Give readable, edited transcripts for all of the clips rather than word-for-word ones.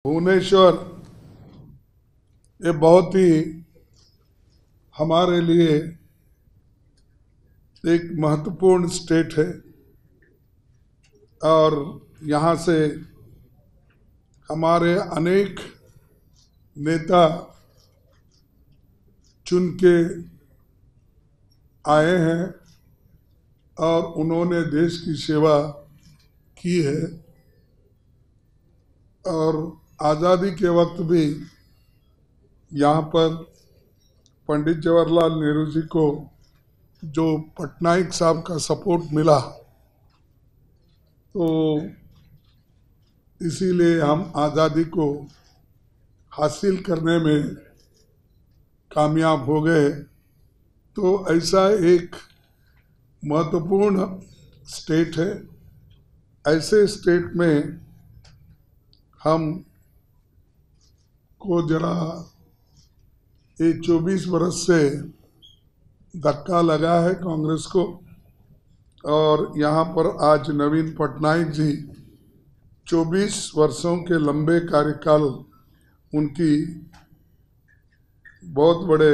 भुवनेश्वर ये बहुत ही हमारे लिए एक महत्वपूर्ण स्टेट है और यहाँ से हमारे अनेक नेता चुन के आए हैं और उन्होंने देश की सेवा की है और आज़ादी के वक्त भी यहाँ पर पंडित जवाहरलाल नेहरू जी को जो पटनायक साहब का सपोर्ट मिला तो इसीलिए हम आज़ादी को हासिल करने में कामयाब हो गए। तो ऐसा एक महत्वपूर्ण स्टेट है। ऐसे स्टेट में हम को जरा ये 24 बरस से धक्का लगा है कांग्रेस को और यहाँ पर आज नवीन पटनायक जी 24 वर्षों के लंबे कार्यकाल उनकी बहुत बड़े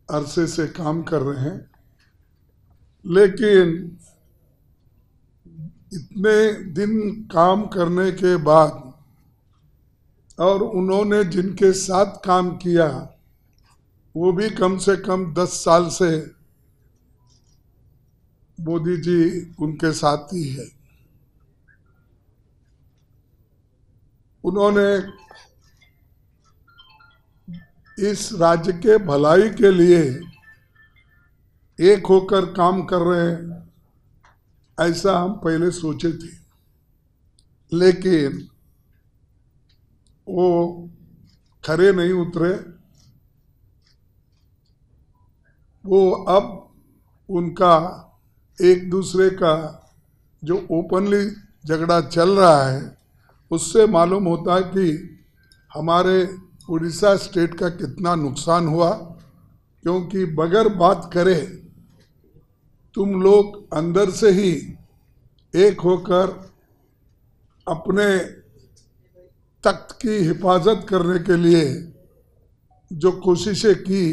अरसे से काम कर रहे हैं, लेकिन इतने दिन काम करने के बाद और उन्होंने जिनके साथ काम किया वो भी कम से कम 10 साल से मोदी जी उनके साथ ही है। उन्होंने इस राज्य के भलाई के लिए एक होकर काम कर रहे हैं ऐसा हम पहले सोचे थे, लेकिन वो खरे नहीं उतरे। वो अब उनका एक दूसरे का जो ओपनली झगड़ा चल रहा है उससे मालूम होता है कि हमारे उड़ीसा स्टेट का कितना नुकसान हुआ, क्योंकि बगैर बात करे तुम लोग अंदर से ही एक होकर अपने तख्त की हिफाजत करने के लिए जो कोशिशें की,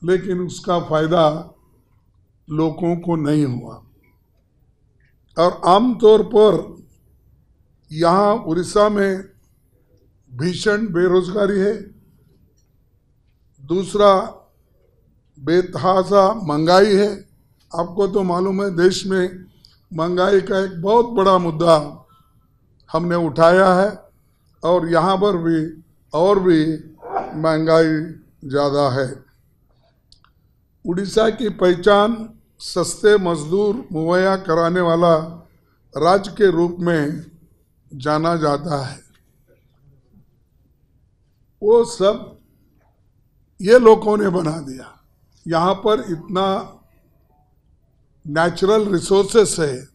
लेकिन उसका फायदा लोगों को नहीं हुआ। और आमतौर पर यहाँ उड़ीसा में भीषण बेरोजगारी है, दूसरा बेतहाशा महंगाई है। आपको तो मालूम है देश में महंगाई का एक बहुत बड़ा मुद्दा हमने उठाया है और यहाँ पर भी और भी महंगाई ज़्यादा है। उड़ीसा की पहचान सस्ते मजदूर मुहैया कराने वाला राज्य के रूप में जाना जाता है। वो सब ये लोगों ने बना दिया। यहाँ पर इतना नेचुरल रिसोर्सेस है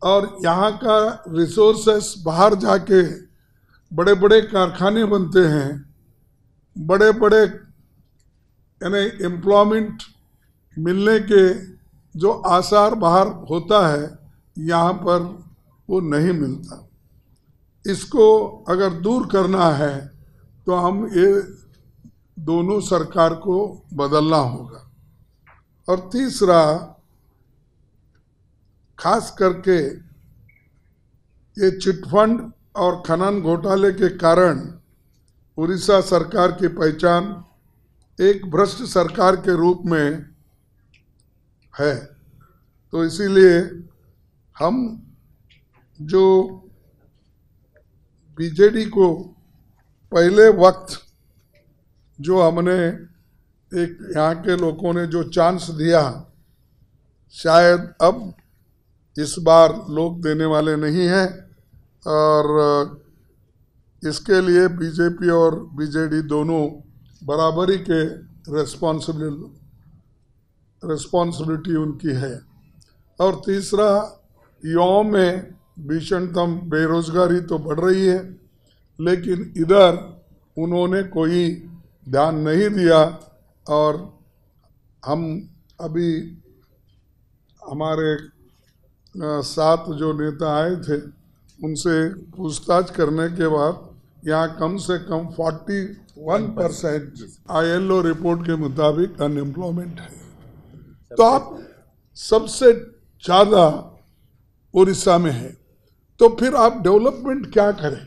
और यहाँ का रिसोर्सेस बाहर जाके बड़े बड़े कारखाने बनते हैं, बड़े बड़े यानी एम्प्लॉयमेंट मिलने के जो आसार बाहर होता है यहाँ पर वो नहीं मिलता। इसको अगर दूर करना है तो हम ये दोनों सरकार को बदलना होगा। और तीसरा, खास करके ये चिटफंड और खनन घोटाले के कारण उड़ीसा सरकार की पहचान एक भ्रष्ट सरकार के रूप में है। तो इसीलिए हम जो बीजेडी को पहले वक्त जो हमने एक यहाँ के लोगों ने जो चांस दिया, शायद अब इस बार लोग देने वाले नहीं हैं और इसके लिए बीजेपी और बीजेडी दोनों बराबरी के रिस्पॉन्सिबिलिटी उनकी है। और तीसरा, युवाओं में भीषणतम बेरोजगारी तो बढ़ रही है, लेकिन इधर उन्होंने कोई ध्यान नहीं दिया। और हम अभी हमारे साथ जो नेता आए थे उनसे पूछताछ करने के बाद यहाँ कम से कम 41% ILO रिपोर्ट के मुताबिक अनएम्प्लॉयमेंट है। तो आप सबसे ज़्यादा उड़ीसा में है, तो फिर आप डेवलपमेंट क्या करें?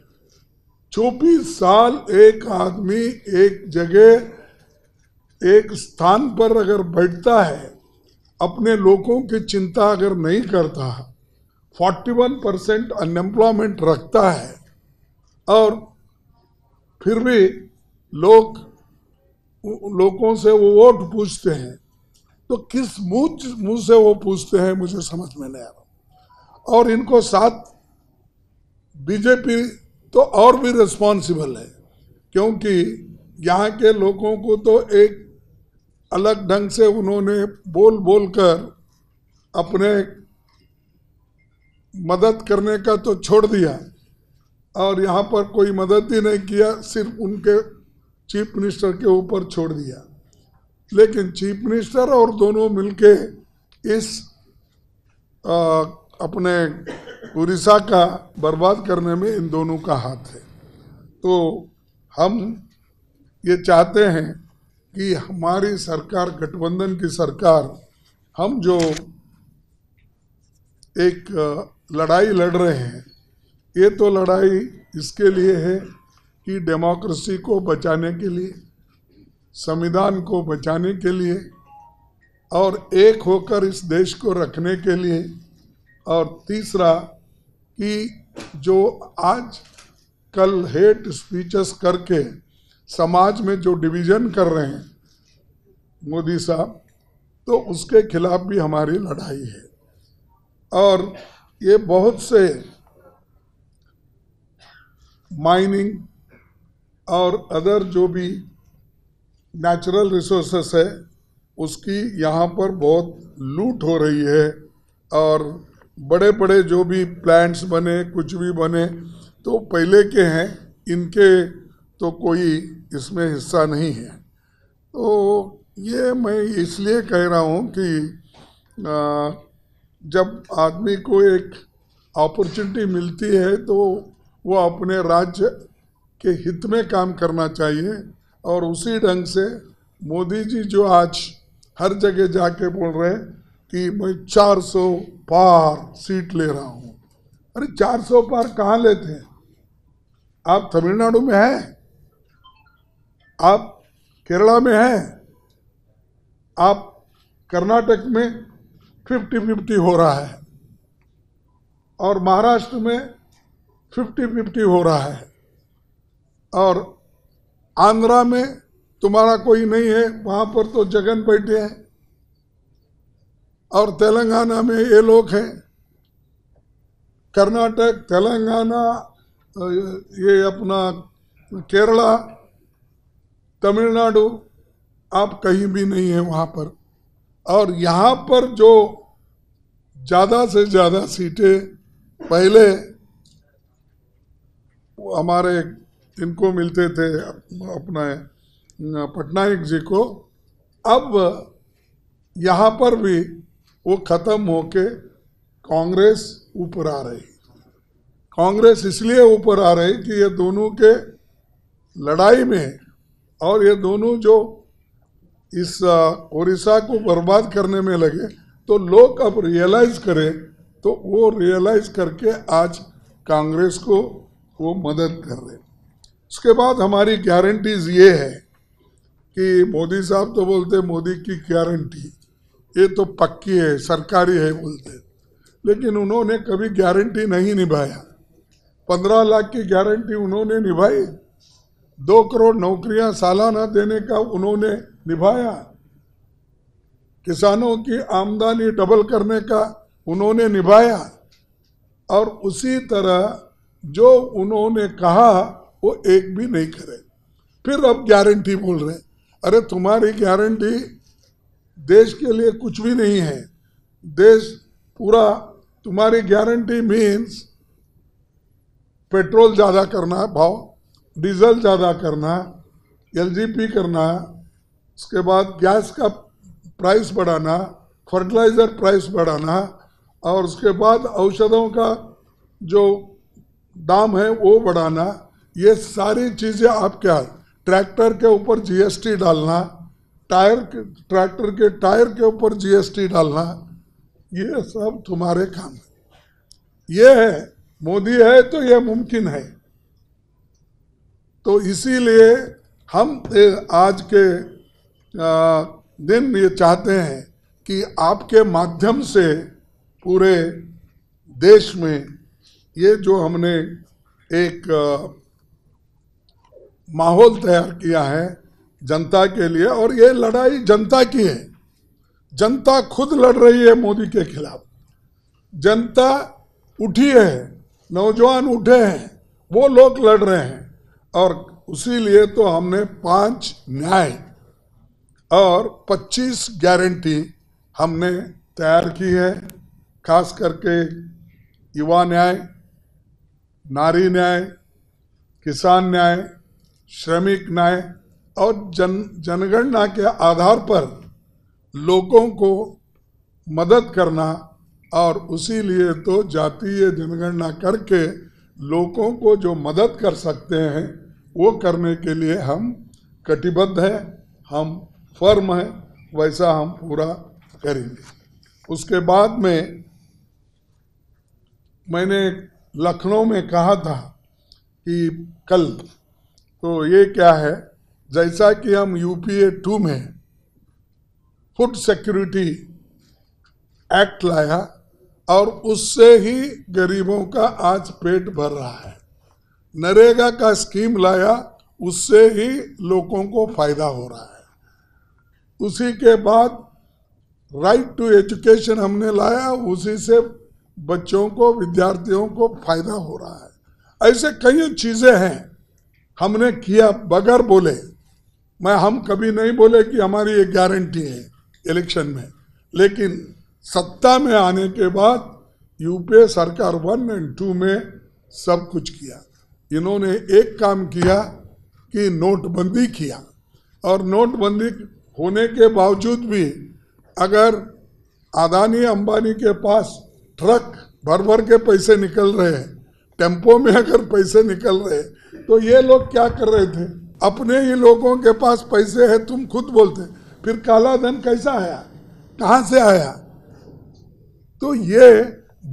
24 साल एक आदमी एक जगह एक स्थान पर अगर बैठता है, अपने लोगों की चिंता अगर नहीं करता, 41% अनएम्प्लॉयमेंट रखता है, और फिर भी लोगों से वो वोट पूछते हैं, तो किस मुंह से वो पूछते हैं मुझे समझ में नहीं आ रहा। और इनको साथ बीजेपी तो और भी रिस्पॉन्सिबल है, क्योंकि यहाँ के लोगों को तो एक अलग ढंग से उन्होंने बोल कर अपने मदद करने का तो छोड़ दिया, और यहाँ पर कोई मदद ही नहीं किया, सिर्फ उनके चीफ मिनिस्टर के ऊपर छोड़ दिया। लेकिन चीफ मिनिस्टर और दोनों मिलके इस अपने उड़ीसा का बर्बाद करने में इन दोनों का हाथ है। तो हम ये चाहते हैं कि हमारी सरकार, गठबंधन की सरकार, हम जो एक लड़ाई लड़ रहे हैं, ये तो लड़ाई इसके लिए है कि डेमोक्रेसी को बचाने के लिए, संविधान को बचाने के लिए, और एक होकर इस देश को रखने के लिए, और तीसरा कि जो आज कल हेट स्पीचेस करके समाज में जो डिवीजन कर रहे हैं मोदी साहब, तो उसके खिलाफ भी हमारी लड़ाई है। और ये बहुत से माइनिंग और अदर जो भी नेचुरल रिसोर्सेस है, उसकी यहाँ पर बहुत लूट हो रही है, और बड़े बड़े जो भी प्लांट्स बने, कुछ भी बने, तो पहले के हैं, इनके तो कोई इसमें हिस्सा नहीं है। तो ये मैं इसलिए कह रहा हूँ कि जब आदमी को एक अपॉर्चुनिटी मिलती है तो वो अपने राज्य के हित में काम करना चाहिए, और उसी ढंग से मोदी जी जो आज हर जगह जाके बोल रहे हैं कि मैं 400 पार सीट ले रहा हूँ। अरे 400 पार कहाँ लेते हैं? आप तमिलनाडु में हैं, आप केरला में हैं, आप कर्नाटक में 50-50 हो रहा है, और महाराष्ट्र में 50-50 हो रहा है, और आंध्रा में तुम्हारा कोई नहीं है, वहाँ पर तो जगन बैठे हैं, और तेलंगाना में ये लोग हैं। कर्नाटक, तेलंगाना, ये अपना केरला, तमिलनाडु, आप कहीं भी नहीं है वहाँ पर। और यहाँ पर जो ज़्यादा से ज़्यादा सीटें पहले हमारे इनको मिलते थे, अपना पटनायक जी को, अब यहाँ पर भी वो ख़त्म होके कांग्रेस ऊपर आ रही। कांग्रेस इसलिए ऊपर आ रही कि ये दोनों के लड़ाई में, और ये दोनों जो इस उड़ीसा को बर्बाद करने में लगे, तो लोग अब रियलाइज करें, तो वो रियलाइज करके आज कांग्रेस को वो मदद कर रहे। उसके बाद हमारी गारंटीज ये है कि मोदी साहब तो बोलते मोदी की गारंटी ये तो पक्की है, सरकारी है बोलते, लेकिन उन्होंने कभी गारंटी नहीं निभाया। 15 लाख की गारंटी उन्होंने निभाई, 2 करोड़ नौकरियां सालाना देने का उन्होंने निभाया, किसानों की आमदनी डबल करने का उन्होंने निभाया, और उसी तरह जो उन्होंने कहा वो एक भी नहीं करे। फिर अब गारंटी बोल रहे। अरे तुम्हारी गारंटी देश के लिए कुछ भी नहीं है। देश पूरा, तुम्हारी गारंटी मीन्स पेट्रोल ज़्यादा करना भाव, डीजल ज़्यादा करना, LGP करना, उसके बाद गैस का प्राइस बढ़ाना, फर्टिलाइज़र प्राइस बढ़ाना, और उसके बाद औषधों का जो दाम है वो बढ़ाना, ये सारी चीजें आप क्या, ट्रैक्टर के ऊपर जीएसटी डालना, ट्रैक्टर के टायर के ऊपर जीएसटी डालना, ये सब तुम्हारे काम है। ये है, मोदी है तो ये मुमकिन है। तो इसीलिए हम आज के दिन ये चाहते हैं कि आपके माध्यम से पूरे देश में ये जो हमने एक माहौल तैयार किया है जनता के लिए, और ये लड़ाई जनता की है, जनता खुद लड़ रही है मोदी के खिलाफ, जनता उठी है, नौजवान उठे हैं, वो लोग लड़ रहे हैं। और उसी लिए तो हमने 5 न्याय और 25 गारंटी हमने तैयार की है, खास करके युवा न्याय, नारी न्याय, किसान न्याय, श्रमिक न्याय और जनगणना के आधार पर लोगों को मदद करना। और उसी लिए तो जातीय जनगणना करके लोगों को जो मदद कर सकते हैं वो करने के लिए हम कटिबद्ध हैं, हम फर्म हैं, वैसा हम पूरा करेंगे। उसके बाद में मैंने लखनऊ में कहा था कि कल, तो ये क्या है, जैसा कि हम यूपीए 2 में फूड सिक्योरिटी एक्ट लाया और उससे ही गरीबों का आज पेट भर रहा है, नरेगा का स्कीम लाया उससे ही लोगों को फायदा हो रहा है, उसी के बाद राइट टू एजुकेशन हमने लाया, उसी से बच्चों को, विद्यार्थियों को फायदा हो रहा है। ऐसे कई चीजें हैं हमने किया बगैर बोले। हम कभी नहीं बोले कि हमारी ये गारंटी है इलेक्शन में, लेकिन सत्ता में आने के बाद यूपीए सरकार 1 और 2 में सब कुछ किया। इन्होंने एक काम किया कि नोटबंदी किया, और नोटबंदी होने के बावजूद भी अगर अदानी अंबानी के पास ट्रक भर भर के पैसे निकल रहे हैं, टेम्पो में अगर पैसे निकल रहे, तो ये लोग क्या कर रहे थे, अपने ही लोगों के पास पैसे है, तुम खुद बोलते, फिर काला धन कैसा आया, कहाँ से आया? तो ये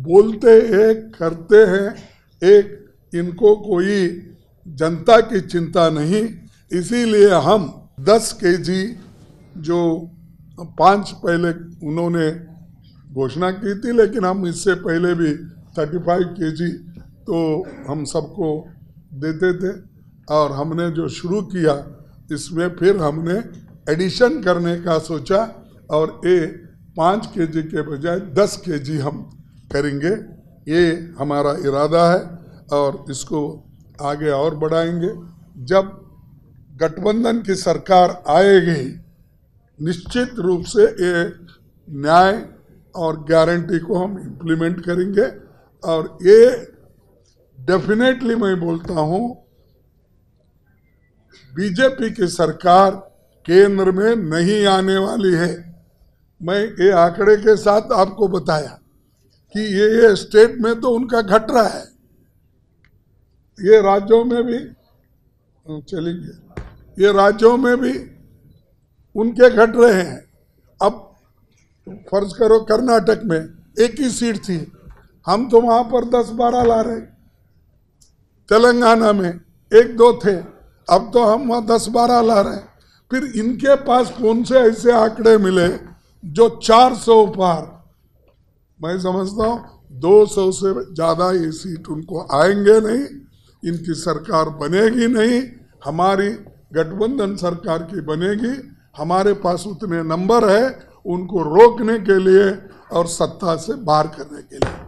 बोलते हैं, करते हैं, एक इनको कोई जनता की चिंता नहीं। इसीलिए हम 10 केजी जो 5 पहले उन्होंने घोषणा की थी, लेकिन हम इससे पहले भी 35 केजी तो हम सबको देते थे, और हमने जो शुरू किया इसमें फिर हमने एडिशन करने का सोचा, और ये 5 केजी के बजाय 10 केजी हम करेंगे, ये हमारा इरादा है, और इसको आगे और बढ़ाएंगे। जब गठबंधन की सरकार आएगी, निश्चित रूप से ये न्याय और गारंटी को हम इम्प्लीमेंट करेंगे, और ये डेफिनेटली मैं बोलता हूँ, बीजेपी की सरकार केंद्र में नहीं आने वाली है। मैं ये आंकड़े के साथ आपको बताया कि ये स्टेट में तो उनका घट रहा है, ये राज्यों में भी चलेंगे, ये राज्यों में भी उनके घट रहे हैं। अब फर्ज करो कर्नाटक में 1 ही सीट थी, हम तो वहां पर 10-12 ला रहे, तेलंगाना में 1-2 थे, अब तो हम वहां 10-12 ला रहे हैं। फिर इनके पास कौन से ऐसे आंकड़े मिले जो 400 पार? मैं समझता हूँ 200 से ज्यादा ये सीट उनको आएंगे नहीं, इनकी सरकार बनेगी नहीं, हमारी गठबंधन सरकार की बनेगी। हमारे पास उतने नंबर है उनको रोकने के लिए और सत्ता से बाहर करने के लिए।